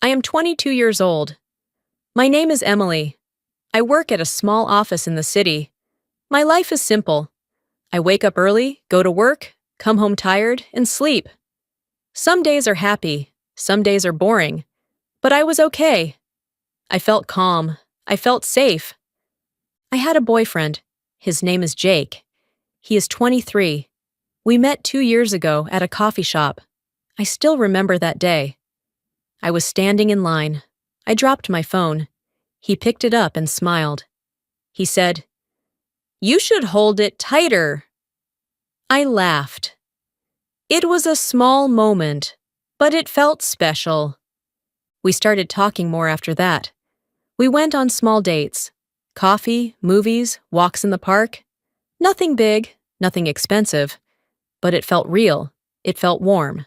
I am 22 years old. My name is Emily. I work at a small office in the city. My life is simple. I wake up early, go to work, come home tired, and sleep. Some days are happy, some days are boring, but I was okay. I felt calm. I felt safe. I had a boyfriend. His name is Jake. He is 23. We met 2 years ago at a coffee shop. I still remember that day. I was standing in line. I dropped my phone. He picked it up and smiled. He said, "You should hold it tighter." I laughed. It was a small moment, but it felt special. We started talking more after that. We went on small dates. Coffee, movies, walks in the park. Nothing big, nothing expensive, but it felt real. It felt warm.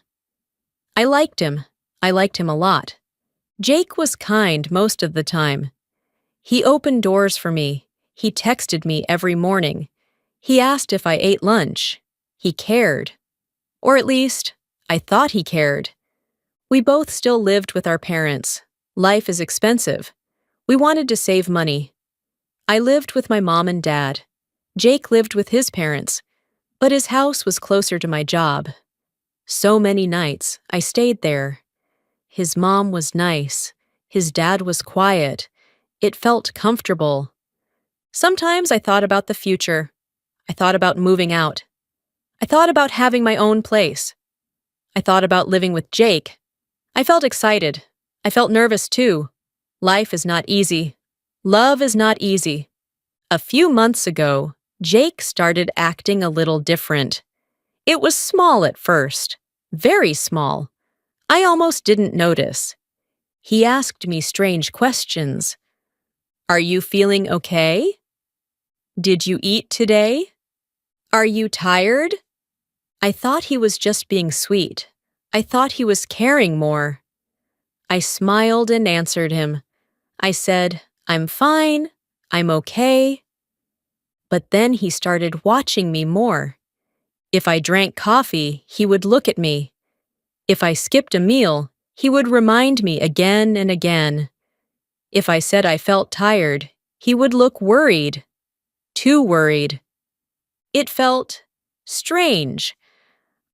I liked him. I liked him a lot. Jake was kind most of the time. He opened doors for me. He texted me every morning. He asked if I ate lunch. He cared. Or at least, I thought he cared. We both still lived with our parents. Life is expensive. We wanted to save money. I lived with my mom and dad. Jake lived with his parents, but his house was closer to my job. So many nights, I stayed there. His mom was nice. His dad was quiet. It felt comfortable. Sometimes I thought about the future. I thought about moving out. I thought about having my own place. I thought about living with Jake. I felt excited. I felt nervous too. Life is not easy. Love is not easy. A few months ago, Jake started acting a little different. It was small at first, very small. I almost didn't notice. He asked me strange questions. "Are you feeling okay? Did you eat today? Are you tired?" I thought he was just being sweet. I thought he was caring more. I smiled and answered him. I said, "I'm fine. I'm okay." But then he started watching me more. If I drank coffee, he would look at me. If I skipped a meal, he would remind me again and again. If I said I felt tired, he would look worried. Too worried. It felt strange.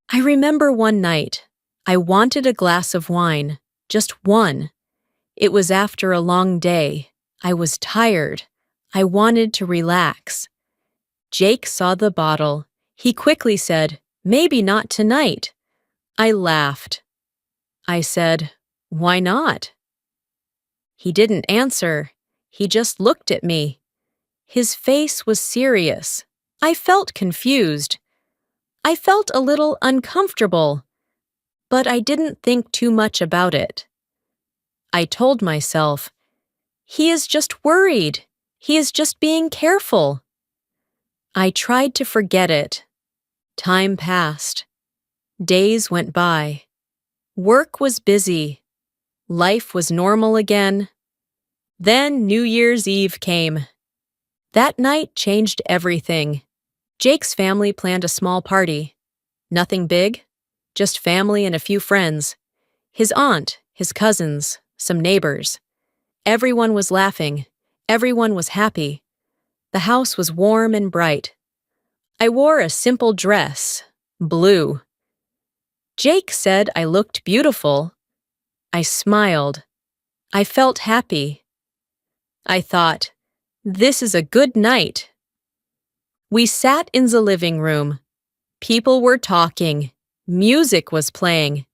I remember one night, I wanted a glass of wine, just one. It was after a long day. I was tired. I wanted to relax. Jake saw the bottle. He quickly said, "Maybe not tonight." I laughed. I said, "Why not?" He didn't answer. He just looked at me. His face was serious. I felt confused. I felt a little uncomfortable, but I didn't think too much about it. I told myself, he is just worried. He is just being careful. I tried to forget it. Time passed. Days went by. Work was busy. Life was normal again. Then New Year's Eve came. That night changed everything. Jake's family planned a small party. Nothing big, just family and a few friends. His aunt, his cousins, some neighbors. Everyone was laughing. Everyone was happy. The house was warm and bright. I wore a simple dress, blue. Jake said I looked beautiful. I smiled. I felt happy. I thought, this is a good night. We sat in the living room. People were talking. Music was playing.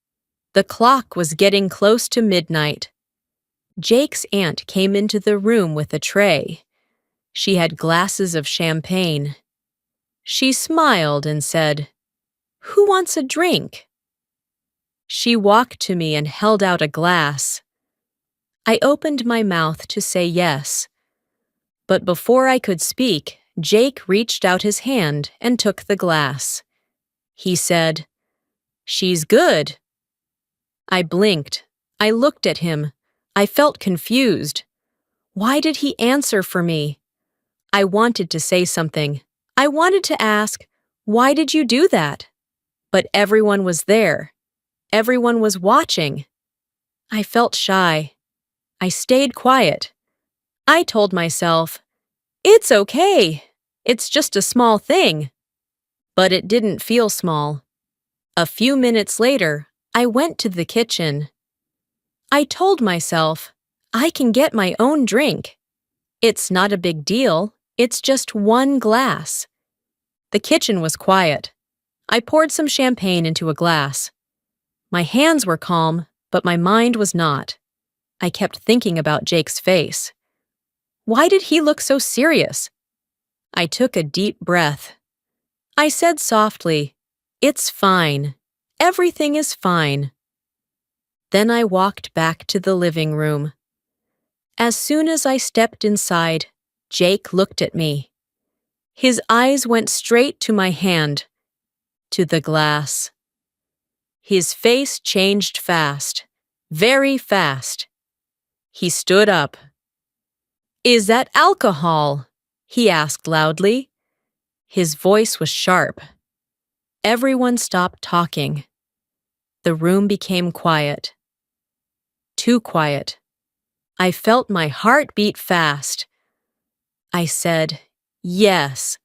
The clock was getting close to midnight. Jake's aunt came into the room with a tray. She had glasses of champagne. She smiled and said, "Who wants a drink?" She walked to me and held out a glass. I opened my mouth to say yes. But before I could speak, Jake reached out his hand and took the glass. He said, "She's good." I blinked. I looked at him. I felt confused. Why did he answer for me? I wanted to say something. I wanted to ask, "Why did you do that?" But everyone was there. Everyone was watching. I felt shy. I stayed quiet. I told myself, it's okay. It's just a small thing. But it didn't feel small. A few minutes later, I went to the kitchen. I told myself, I can get my own drink. It's not a big deal. It's just one glass. The kitchen was quiet. I poured some champagne into a glass. My hands were calm, but my mind was not. I kept thinking about Jake's face. Why did he look so serious? I took a deep breath. I said softly, it's fine. Everything is fine. Then I walked back to the living room. As soon as I stepped inside, Jake looked at me. His eyes went straight to my hand, to the glass. His face changed fast, very fast. He stood up. Is that alcohol? He asked loudly. His voice was sharp. Everyone stopped talking. The room became quiet. Too quiet. I felt my heart beat fast. I said, yes,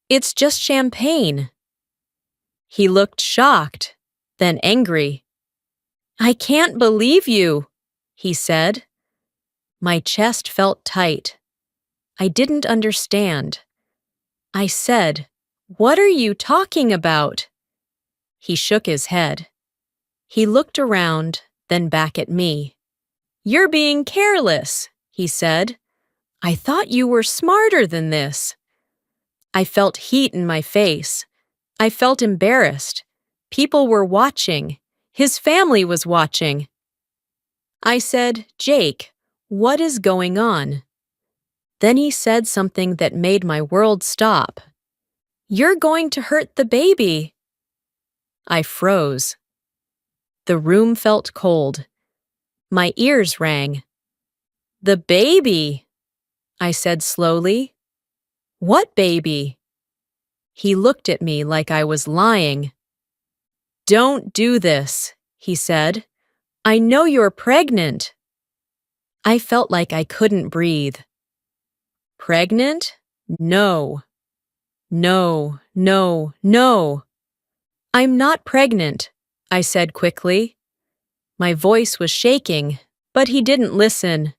it's just champagne. He looked shocked, then angry. I can't believe you, he said. My chest felt tight. I didn't understand. I said, what are you talking about? He shook his head. He looked around, then back at me. You're being careless, he said. I thought you were smarter than this. I felt heat in my face. I felt embarrassed. People were watching. His family was watching. I said, Jake, what is going on? Then he said something that made my world stop. You're going to hurt the baby. I froze. The room felt cold. My ears rang. The baby, I said slowly. What baby? He looked at me like I was lying. Don't do this, he said. I know you're pregnant. I felt like I couldn't breathe. Pregnant? No. No, no, no. I'm not pregnant, I said quickly. My voice was shaking, but he didn't listen.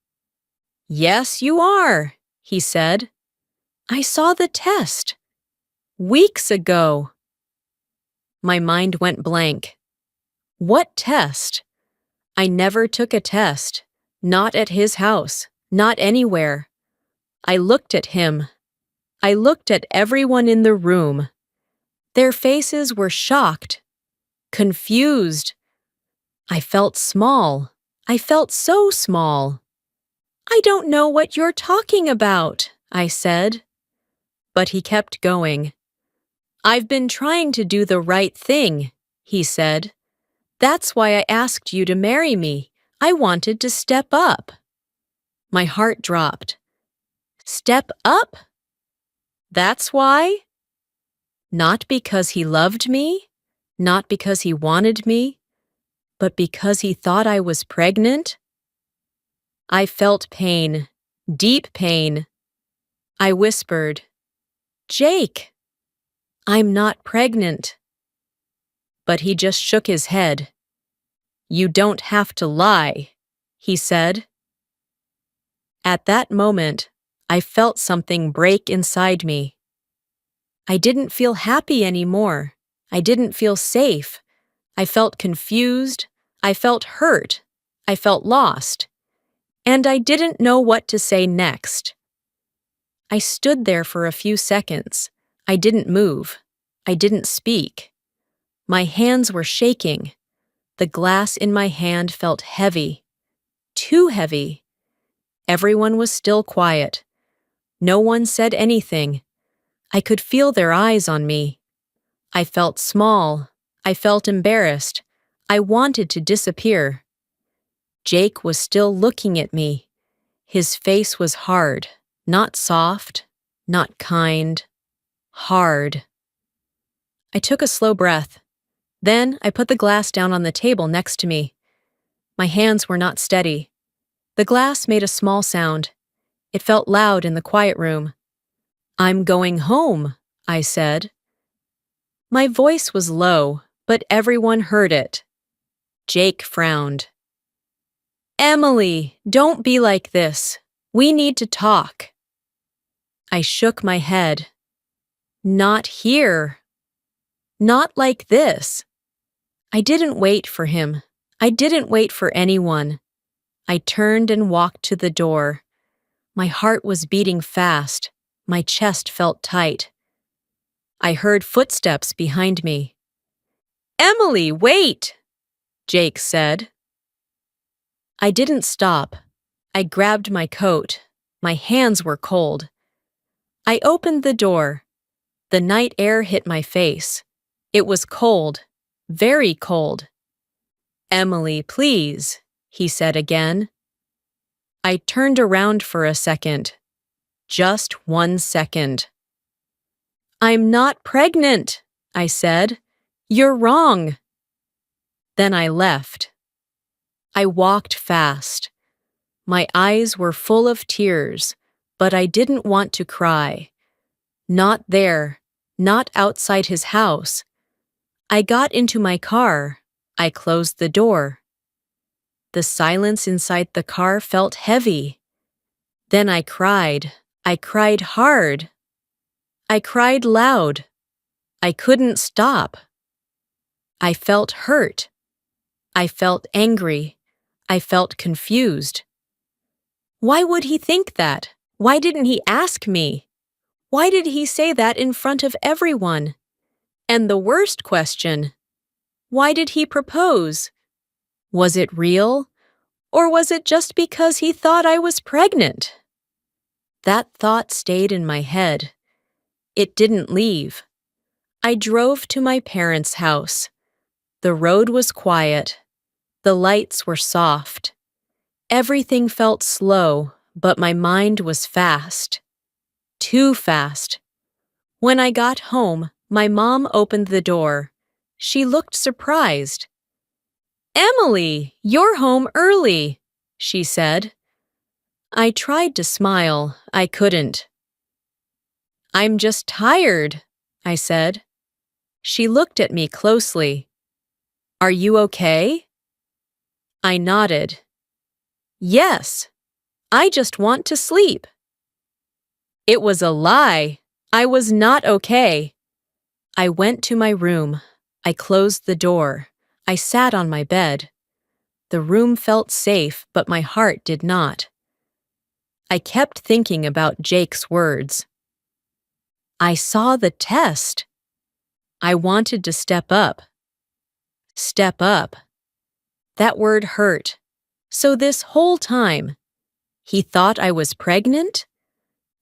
Yes, you are, he said. I saw the test. Weeks ago. My mind went blank. What test? I never took a test. Not at his house. Not anywhere. I looked at him. I looked at everyone in the room. Their faces were shocked, confused. I felt small. I felt so small. I don't know what you're talking about, I said. But he kept going. I've been trying to do the right thing, he said. That's why I asked you to marry me. I wanted to step up. My heart dropped. Step up? That's why? Not because he loved me, not because he wanted me, but because he thought I was pregnant? I felt pain, deep pain. I whispered, Jake, I'm not pregnant. But he just shook his head. You don't have to lie, he said. At that moment, I felt something break inside me. I didn't feel happy anymore. I didn't feel safe. I felt confused. I felt hurt. I felt lost. And I didn't know what to say next. I stood there for a few seconds. I didn't move. I didn't speak. My hands were shaking. The glass in my hand felt heavy. Too heavy. Everyone was still quiet. No one said anything. I could feel their eyes on me. I felt small. I felt embarrassed. I wanted to disappear. Jake was still looking at me. His face was hard, not soft, not kind, hard. I took a slow breath. Then I put the glass down on the table next to me. My hands were not steady. The glass made a small sound. It felt loud in the quiet room. "I'm going home," I said. My voice was low, but everyone heard it. Jake frowned. "Emily, don't be like this. We need to talk." I shook my head. "Not here. Not like this." I didn't wait for him. I didn't wait for anyone. I turned and walked to the door. My heart was beating fast. My chest felt tight. I heard footsteps behind me. "Emily, wait!" Jake said. I didn't stop. I grabbed my coat. My hands were cold. I opened the door. The night air hit my face. It was cold, very cold. "Emily, please," he said again. I turned around for a second. Just 1 second. "I'm not pregnant," I said. "You're wrong." Then I left. I walked fast. My eyes were full of tears, but I didn't want to cry. Not there, not outside his house. I got into my car. I closed the door. The silence inside the car felt heavy. Then I cried. I cried hard. I cried loud. I couldn't stop. I felt hurt. I felt angry. I felt confused. Why would he think that? Why didn't he ask me? Why did he say that in front of everyone? And the worst question, why did he propose? Was it real? Or was it just because he thought I was pregnant? That thought stayed in my head. It didn't leave. I drove to my parents' house. The road was quiet. The lights were soft. Everything felt slow, but my mind was fast. Too fast. When I got home, my mom opened the door. She looked surprised. "Emily, you're home early," she said. I tried to smile. I couldn't. "I'm just tired," I said. She looked at me closely. "Are you okay?" I nodded. "Yes, I just want to sleep." It was a lie. I was not okay. I went to my room. I closed the door. I sat on my bed. The room felt safe, but my heart did not. I kept thinking about Jake's words. I saw the test. I wanted to step up. Step up. That word hurt. So this whole time, he thought I was pregnant?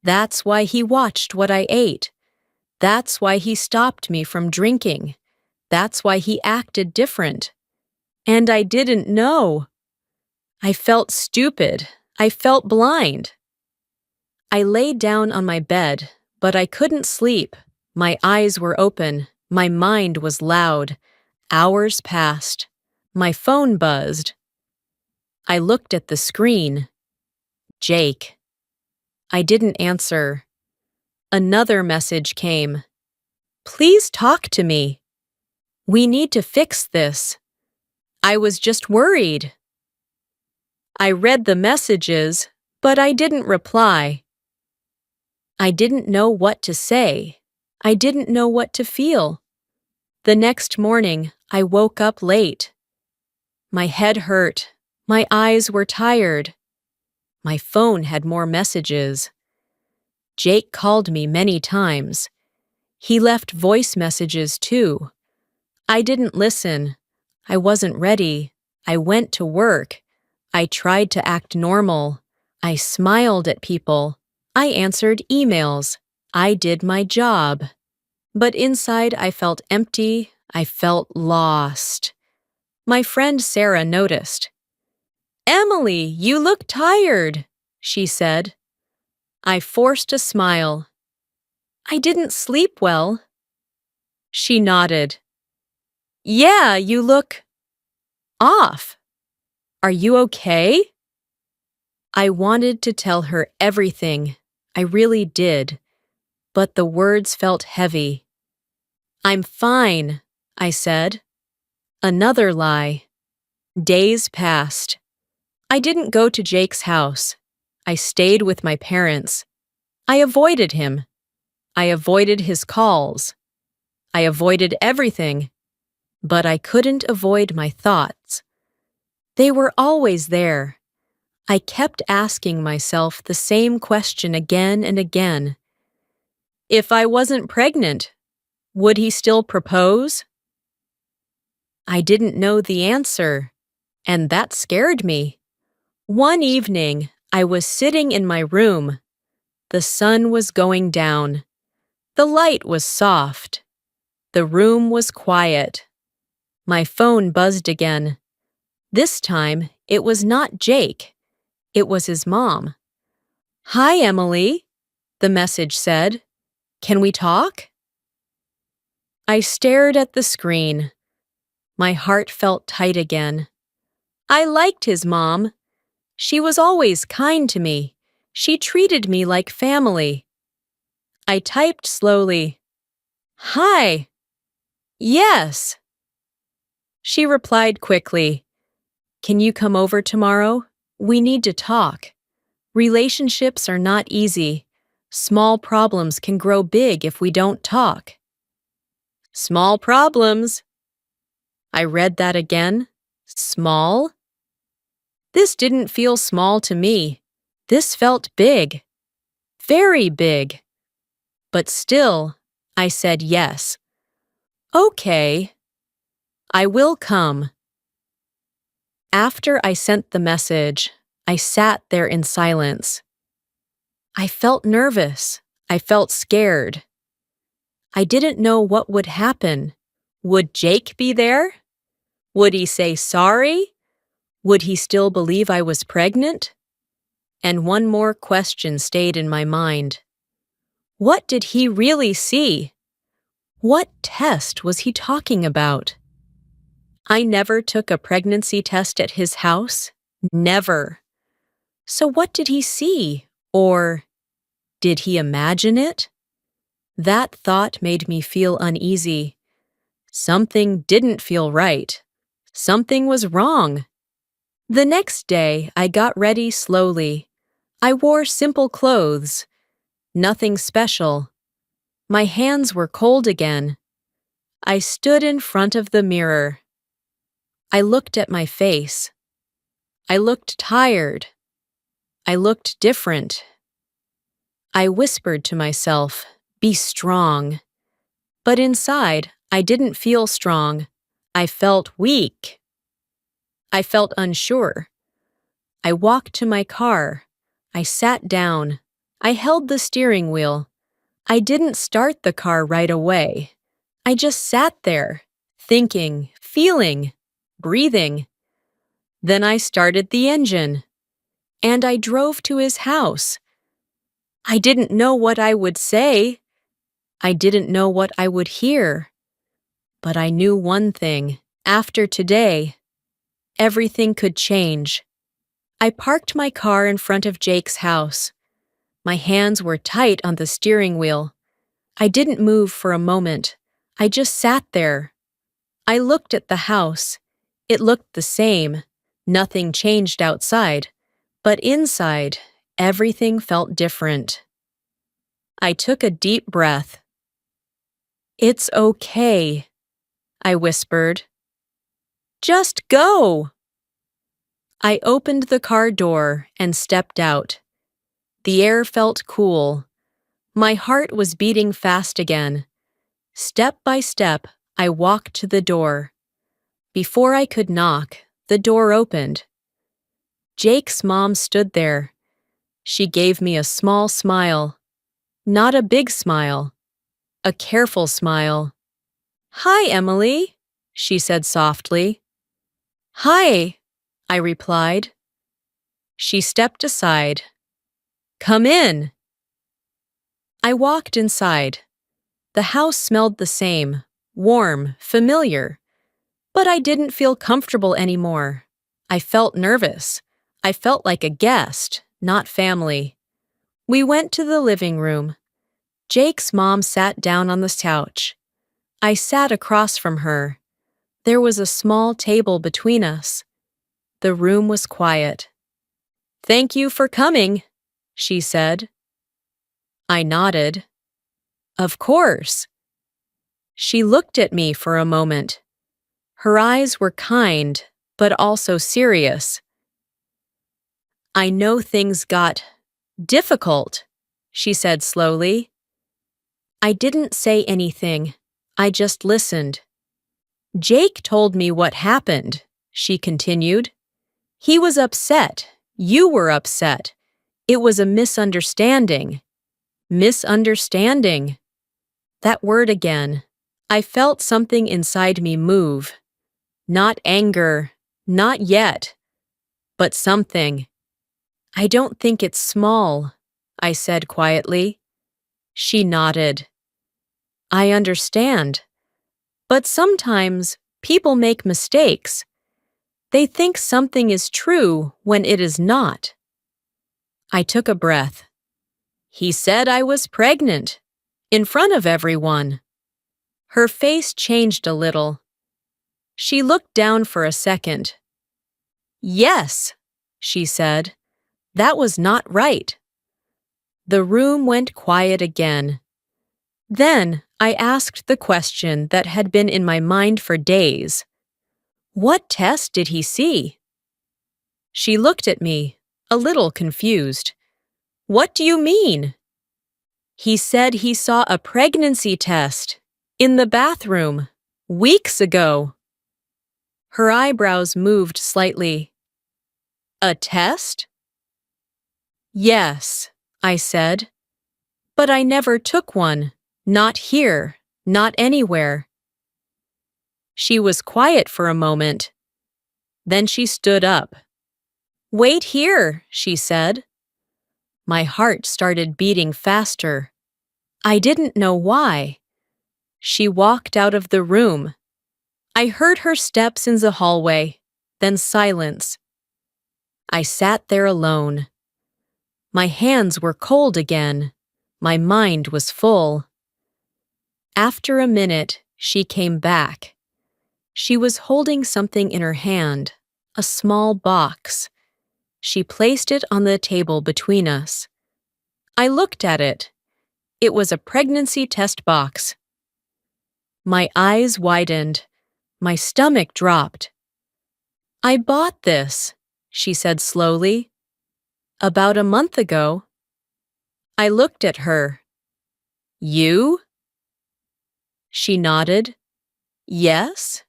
That's why he watched what I ate. That's why he stopped me from drinking. That's why he acted different. And I didn't know. I felt stupid. I felt blind. I lay down on my bed, but I couldn't sleep. My eyes were open. My mind was loud. Hours passed. My phone buzzed. I looked at the screen. Jake. I didn't answer. Another message came. "Please talk to me. We need to fix this. I was just worried." I read the messages, but I didn't reply. I didn't know what to say. I didn't know what to feel. The next morning, I woke up late. My head hurt. My eyes were tired. My phone had more messages. Jake called me many times. He left voice messages too. I didn't listen. I wasn't ready. I went to work. I tried to act normal. I smiled at people. I answered emails. I did my job. But inside I felt empty. I felt lost. My friend Sarah noticed. "Emily, you look tired," she said. I forced a smile. "I didn't sleep well." She nodded. "Yeah, you look off." Are you okay? I wanted to tell her everything. I really did. But the words felt heavy. I'm fine, I said. Another lie. Days passed. I didn't go to Jake's house. I stayed with my parents. I avoided him. I avoided his calls. I avoided everything. But I couldn't avoid my thoughts. They were always there. I kept asking myself the same question again and again. If I wasn't pregnant, would he still propose? I didn't know the answer, and that scared me. One evening, I was sitting in my room. The sun was going down. The light was soft. The room was quiet. My phone buzzed again. This time, it was not Jake. It was his mom. Hi, Emily, the message said. Can we talk? I stared at the screen. My heart felt tight again. I liked his mom. She was always kind to me. She treated me like family. I typed slowly. Hi. Yes. She replied quickly. Can you come over tomorrow? We need to talk. Relationships are not easy. Small problems can grow big if we don't talk. Small problems. I read that again. Small? This didn't feel small to me. This felt big. Very big. But still, I said yes. Okay. I will come. After I sent the message, I sat there in silence. I felt nervous. I felt scared. I didn't know what would happen. Would Jake be there? Would he say sorry? Would he still believe I was pregnant? And one more question stayed in my mind. What did he really see? What test was he talking about? I never took a pregnancy test at his house. Never. So what did he see? Or did he imagine it? That thought made me feel uneasy. Something didn't feel right. Something was wrong. The next day, I got ready slowly. I wore simple clothes. Nothing special. My hands were cold again. I stood in front of the mirror. I looked at my face. I looked tired. I looked different. I whispered to myself, "Be strong." But inside, I didn't feel strong. I felt weak. I felt unsure. I walked to my car. I sat down. I held the steering wheel. I didn't start the car right away. I just sat there, thinking, feeling, breathing. Then I started the engine. And I drove to his house. I didn't know what I would say. I didn't know what I would hear. But I knew one thing. After today, everything could change. I parked my car in front of Jake's house. My hands were tight on the steering wheel. I didn't move for a moment. I just sat there. I looked at the house. It looked the same. Nothing changed outside. But inside, everything felt different. I took a deep breath. It's okay, I whispered. Just go. I opened the car door and stepped out. The air felt cool. My heart was beating fast again. Step by step, I walked to the door. Before I could knock, the door opened. Jake's mom stood there. She gave me a small smile. Not a big smile. A careful smile. Hi, Emily, she said softly. Hi, I replied. She stepped aside. Come in. I walked inside. The house smelled the same, warm, familiar. But I didn't feel comfortable anymore. I felt nervous. I felt like a guest, not family. We went to the living room. Jake's mom sat down on the couch. I sat across from her. There was a small table between us. The room was quiet. "Thank you for coming," she said. I nodded. "Of course." She looked at me for a moment. Her eyes were kind, but also serious. "I know things got difficult," she said slowly. I didn't say anything. I just listened. "Jake told me what happened," she continued. "He was upset. You were upset. It was a misunderstanding." Misunderstanding. That word again. I felt something inside me move. Not anger, not yet, but something. "I don't think it's small," I said quietly. She nodded. "I understand. But sometimes people make mistakes. They think something is true when it is not." I took a breath. "He said I was pregnant. In front of everyone." Her face changed a little. She looked down for a second. "Yes," she said. "That was not right." The room went quiet again. Then I asked the question that had been in my mind for days. "What test did he see?" She looked at me, a little confused. "What do you mean?" "He said he saw a pregnancy test in the bathroom weeks ago." Her eyebrows moved slightly. "A test?" "Yes," I said. "But I never took one. Not here, not anywhere." She was quiet for a moment. Then she stood up. "Wait here," she said. My heart started beating faster. I didn't know why. She walked out of the room. I heard her steps in the hallway, then silence. I sat there alone. My hands were cold again. My mind was full. After a minute, she came back. She was holding something in her hand, a small box. She placed it on the table between us. I looked at it. It was a pregnancy test box. My eyes widened. My stomach dropped. "I bought this," she said slowly. "About a month ago." I looked at her. "You?" She nodded. "Yes."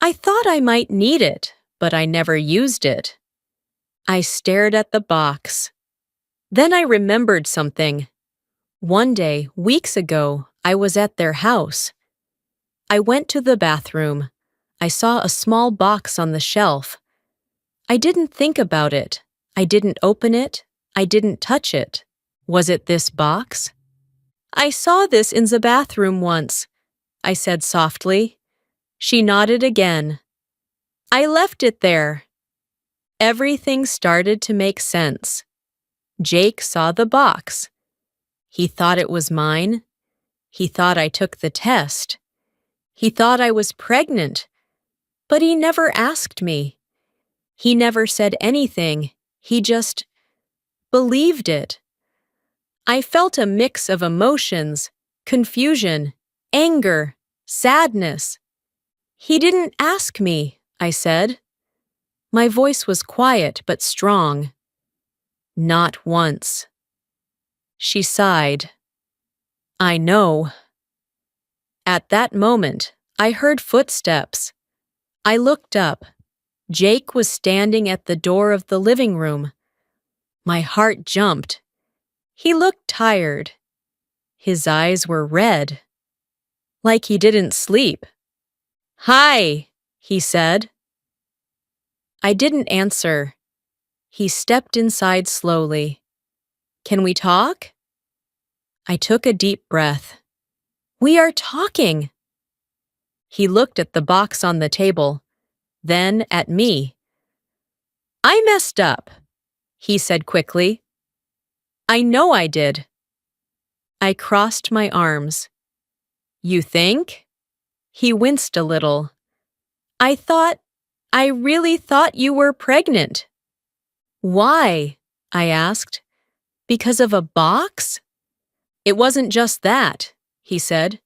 "I thought I might need it, but I never used it." I stared at the box. Then I remembered something. One day, weeks ago, I was at their house. I went to the bathroom. I saw a small box on the shelf. I didn't think about it. I didn't open it. I didn't touch it. Was it this box? "I saw this in the bathroom once," I said softly. She nodded again. "I left it there." Everything started to make sense. Jake saw the box. He thought it was mine. He thought I took the test. He thought I was pregnant. But he never asked me. He never said anything. He just believed it. I felt a mix of emotions, confusion, anger, sadness. "He didn't ask me," I said. My voice was quiet but strong. "Not once." She sighed. "I know." At that moment, I heard footsteps. I looked up. Jake was standing at the door of the living room. My heart jumped. He looked tired. His eyes were red, like he didn't sleep. "Hi," he said. I didn't answer. He stepped inside slowly. "Can we talk?" I took a deep breath. "We are talking." He looked at the box on the table, then at me. I messed up, he said quickly. I know I did. I crossed my arms. You think? He winced a little. I really thought you were pregnant. Why? I asked. Because of a box? It wasn't just that, he said.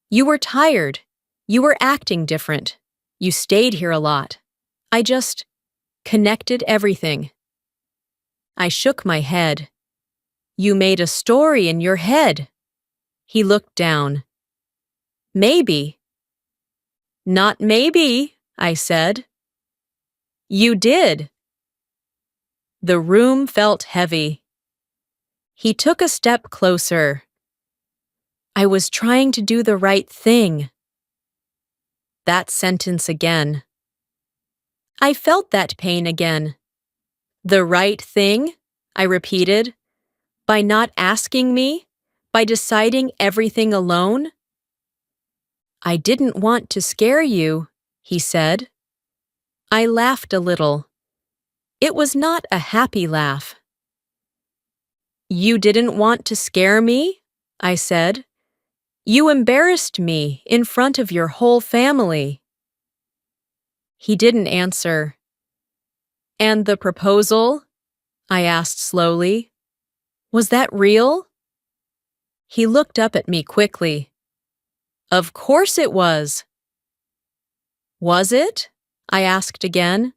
You were tired. You were acting different. You stayed here a lot. I just connected everything. I shook my head. You made a story in your head. He looked down. Maybe. Not maybe, I said. You did. The room felt heavy. He took a step closer. I was trying to do the right thing. That sentence again. I felt that pain again. The right thing, I repeated, by not asking me, by deciding everything alone. I didn't want to scare you, he said. I laughed a little. It was not a happy laugh. You didn't want to scare me? I said. You embarrassed me in front of your whole family. He didn't answer. And the proposal? I asked slowly. Was that real? He looked up at me quickly. Of course it was. Was it? I asked again.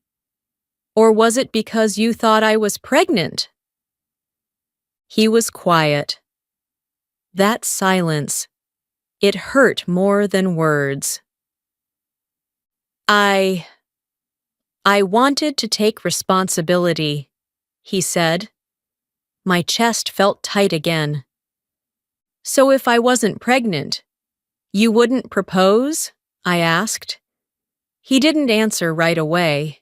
Or was it because you thought I was pregnant? He was quiet. That silence, it hurt more than words. I wanted to take responsibility, he said. My chest felt tight again. So if I wasn't pregnant, you wouldn't propose? I asked. He didn't answer right away.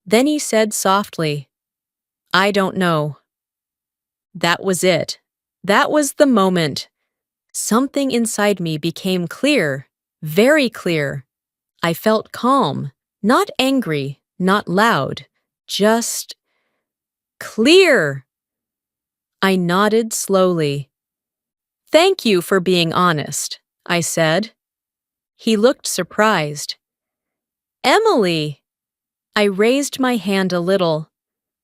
Then he said softly, I don't know. That was it. That was the moment. Something inside me became clear, very clear. I felt calm, not angry, not loud, just clear. I nodded slowly. Thank you for being honest, I said. He looked surprised. Emily! I raised my hand a little.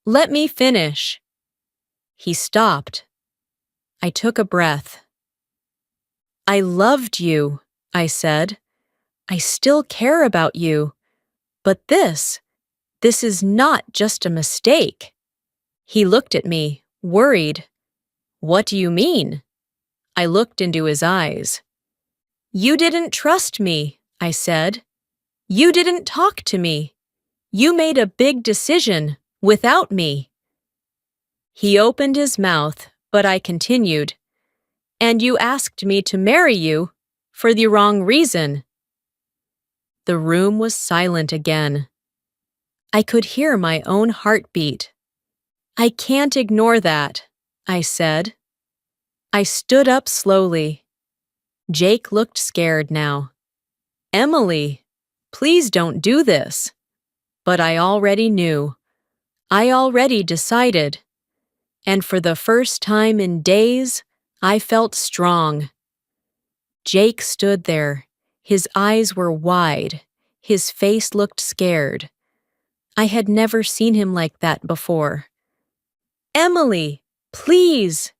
Let me finish. He stopped. I took a breath. I loved you, I said. I still care about you. But this is not just a mistake. He looked at me, worried. What do you mean? I looked into his eyes. You didn't trust me, I said. You didn't talk to me. You made a big decision without me. He opened his mouth, but I continued. And you asked me to marry you for the wrong reason. The room was silent again. I could hear my own heartbeat. I can't ignore that, I said. I stood up slowly. Jake looked scared now. Emily, please don't do this. But I already knew. I already decided. And for the first time in days, I felt strong. Jake stood there. His eyes were wide. His face looked scared. I had never seen him like that before. Emily, please,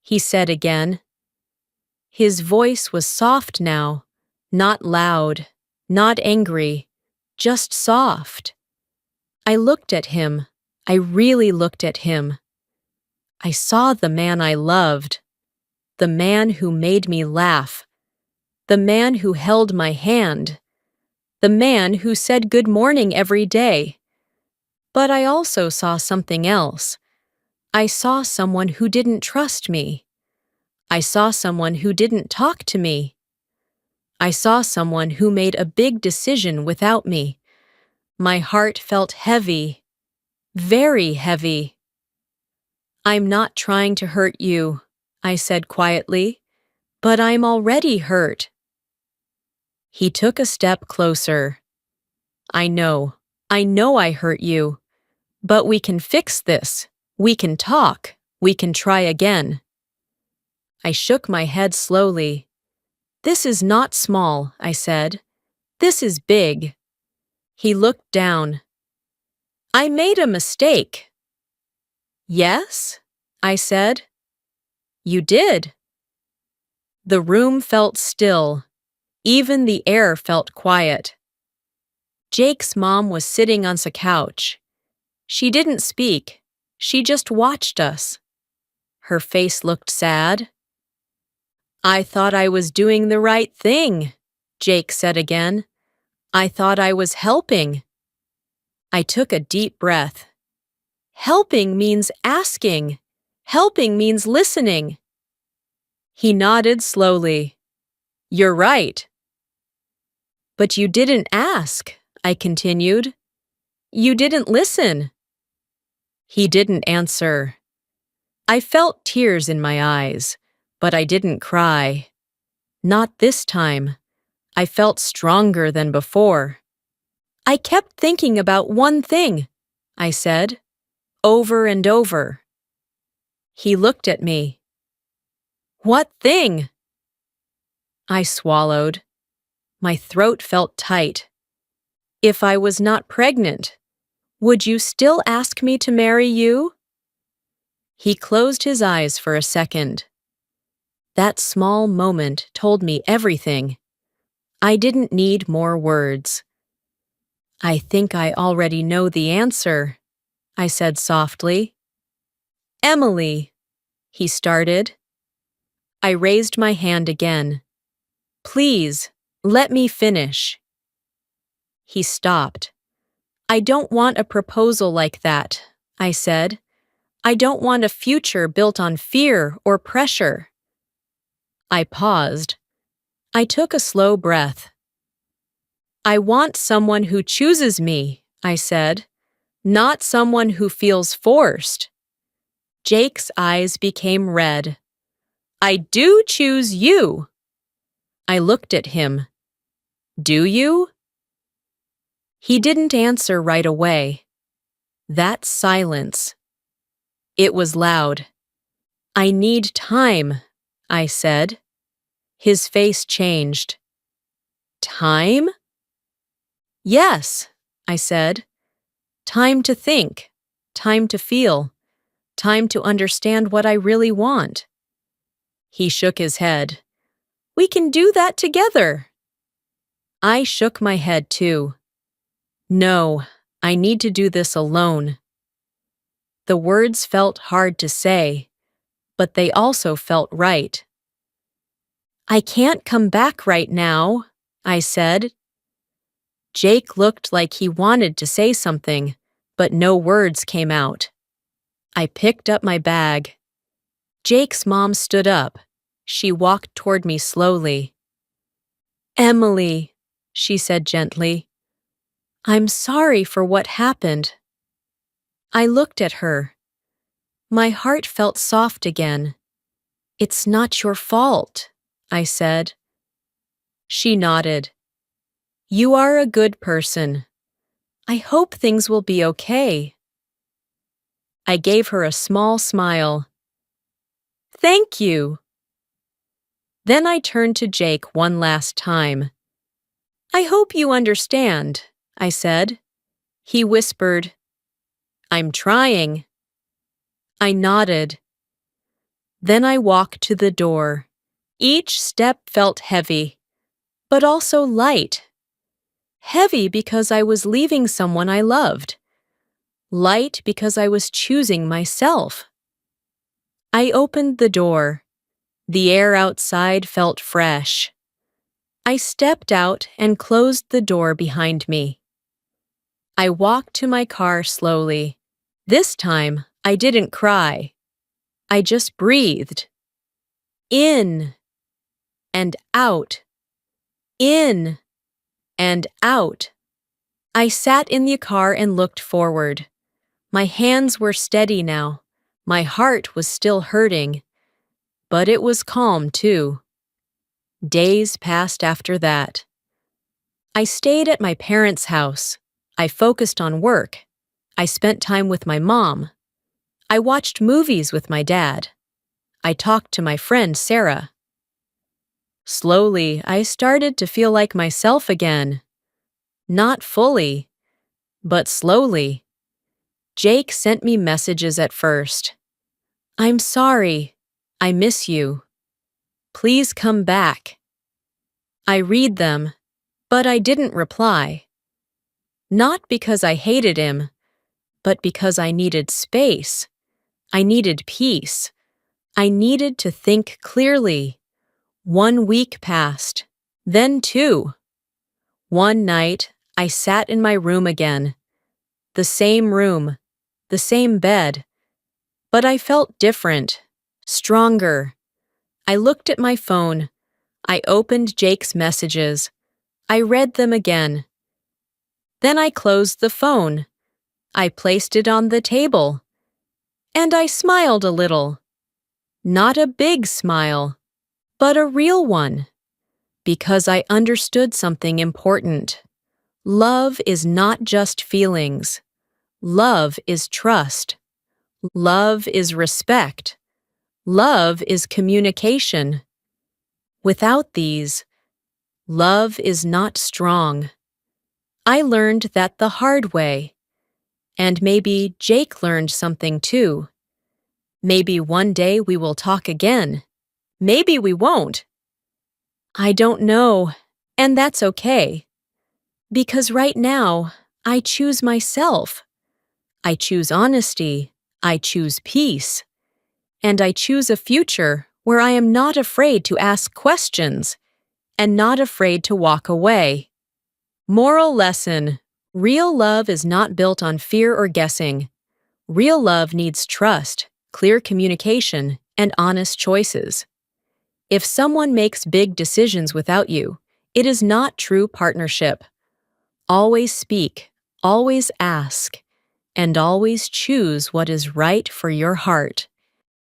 he said again. His voice was soft now, not loud, not angry, just soft. I looked at him. I really looked at him. I saw the man I loved, the man who made me laugh, the man who held my hand, the man who said good morning every day. But I also saw something else. I saw someone who didn't trust me. I saw someone who didn't talk to me. I saw someone who made a big decision without me. My heart felt heavy, very heavy. I'm not trying to hurt you, I said quietly, but I'm already hurt. He took a step closer. I know I hurt you, But we can fix this. We can talk. We can try again. I shook my head slowly. This is not small, I said. This is big. He looked down. I made a mistake. Yes, I said. You did. The room felt still. Even the air felt quiet. Jake's mom was sitting on the couch. She didn't speak. She just watched us. Her face looked sad. I thought I was doing the right thing, Jake said again. I thought I was helping. I took a deep breath. Helping means asking. Helping means listening. He nodded slowly. You're right. But you didn't ask, I continued. You didn't listen. He didn't answer. I felt tears in my eyes, but I didn't cry. Not this time. I felt stronger than before. I kept thinking about one thing, I said, over and over. He looked at me. What thing? I swallowed. My throat felt tight. If I was not pregnant, would you still ask me to marry you? He closed his eyes for a second. That small moment told me everything. I didn't need more words. I think I already know the answer, I said softly. Emily, he started. I raised my hand again. Please, let me finish. He stopped. I don't want a proposal like that, I said. I don't want a future built on fear or pressure. I paused. I took a slow breath. I want someone who chooses me, I said, not someone who feels forced. Jake's eyes became red. I do choose you. I looked at him. Do you? He didn't answer right away. That silence. It was loud. I need time, I said. His face changed. Time? Yes, I said. Time to think, time to feel, time to understand what I really want. He shook his head. We can do that together. I shook my head too. No, I need to do this alone. The words felt hard to say, but they also felt right. I can't come back right now, I said. Jake looked like he wanted to say something, but no words came out. I picked up my bag. Jake's mom stood up. She walked toward me slowly. Emily, she said gently, I'm sorry for what happened. I looked at her. My heart felt soft again. It's not your fault, I said. She nodded. You are a good person. I hope things will be okay. I gave her a small smile. Thank you. Then I turned to Jake one last time. I hope you understand, I said. He whispered, I'm trying. I nodded. Then I walked to the door. Each step felt heavy, but also light. Heavy because I was leaving someone I loved. Light because I was choosing myself. I opened the door. The air outside felt fresh. I stepped out and closed the door behind me. I walked to my car slowly. This time, I didn't cry. I just breathed. In and out. In and out. I sat in the car and looked forward. My hands were steady now. My heart was still hurting. But it was calm, too. Days passed after that. I stayed at my parents' house. I focused on work. I spent time with my mom. I watched movies with my dad. I talked to my friend Sarah. Slowly, I started to feel like myself again. Not fully, but slowly. Jake sent me messages at first. I'm sorry. I miss you. Please come back. I read them, but I didn't reply. Not because I hated him, but because I needed space. I needed peace. I needed to think clearly. 1 week passed, then 2. One night, I sat in my room again. The same room, the same bed. But I felt different, stronger. I looked at my phone. I opened Jake's messages. I read them again. Then I closed the phone. I placed it on the table. And I smiled a little. Not a big smile, but a real one. Because I understood something important. Love is not just feelings. Love is trust. Love is respect. Love is communication. Without these, love is not strong. I learned that the hard way. And maybe Jake learned something too. Maybe one day we will talk again. Maybe we won't. I don't know, and that's okay. Because right now, I choose myself. I choose honesty. I choose peace. And I choose a future where I am not afraid to ask questions and not afraid to walk away. Moral lesson: real love is not built on fear or guessing. Real love needs trust, clear communication, and honest choices. If someone makes big decisions without you, it is not true partnership. Always speak, always ask, and always choose what is right for your heart.